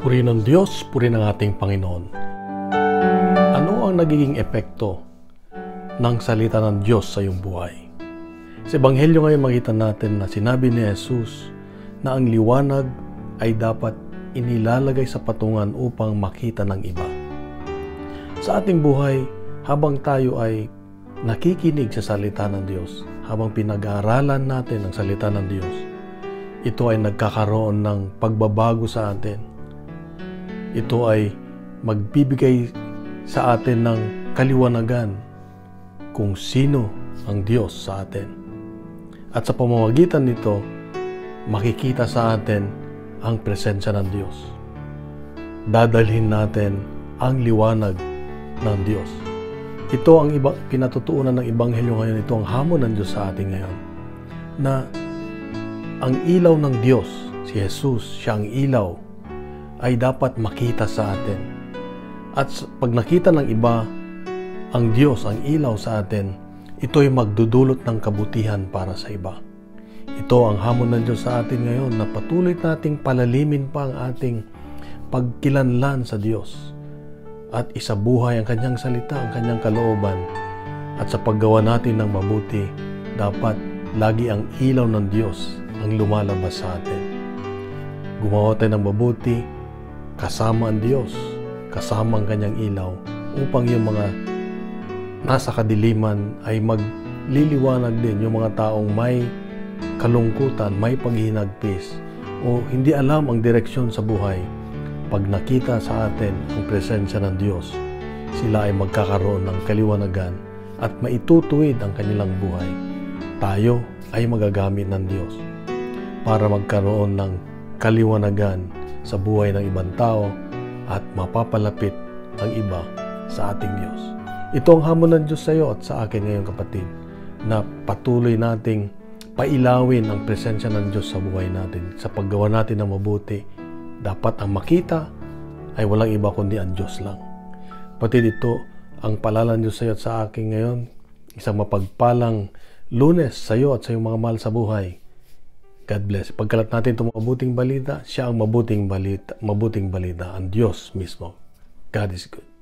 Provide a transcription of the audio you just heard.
Puri ng Diyos, puri ng ating Panginoon. Ano ang nagiging epekto ng salita ng Diyos sa iyong buhay? Sa Ebanghelyo ngayon makita natin na sinabi ni Jesus na ang liwanag ay dapat inilalagay sa patungan upang makita ng iba. Sa ating buhay, habang tayo ay nakikinig sa salita ng Diyos, habang pinag-aaralan natin ang salita ng Diyos, ito ay nagkakaroon ng pagbabago sa atin. Ito ay magbibigay sa atin ng kaliwanagan kung sino ang Diyos sa atin. At sa pamamagitan nito, makikita sa atin ang presensya ng Diyos. Dadalhin natin ang liwanag ng Diyos. Ito ang pinatutuunan ng Ebanghelyo ngayon. Ito ang hamon ng Diyos sa atin ngayon. Na ang ilaw ng Diyos, si Jesus, siya ang ilaw, ay dapat makita sa atin. At pag nakita ng iba ang Diyos, ang ilaw sa atin, ito ay magdudulot ng kabutihan para sa iba. Ito ang hamon ng Diyos sa atin ngayon, na patuloy nating palalimin pa ang ating pagkilanlan sa Diyos at isabuhay ang kanyang salita, ang kanyang kalooban. At sa paggawa natin ng mabuti, dapat lagi ang ilaw ng Diyos ang lumalabas sa atin. Gumawa tayo ng mabuti kasama ang Diyos, kasama ang kanyang ilaw, upang yung mga nasa kadiliman ay magliliwanag din, yung mga taong may kalungkutan, may paghihinagpis, o hindi alam ang direksyon sa buhay. Pag nakita sa atin ang presensya ng Diyos, sila ay magkakaroon ng kaliwanagan at maitutuwid ang kanilang buhay. Tayo ay magagamit ng Diyos para magkaroon ng kaliwanagan sa buhay ng ibang tao at mapapalapit ang iba sa ating Diyos. Ito ang hamon ng Diyos sa iyo at sa akin ngayon, kapatid, na patuloy nating pailawin ang presensya ng Diyos sa buhay natin. Sa paggawa natin ng mabuti, dapat ang makita ay walang iba kundi ang Diyos lang. Kapatid, ito ang paalala ng Diyos sa iyo at sa akin ngayon. Isang mapagpalang Lunes sa iyo at sa iyong mga mahal sa buhay. God bless. Pagkalat natin itong mabuting balita, siya ang mabuting balita, ang Diyos mismo. God is good.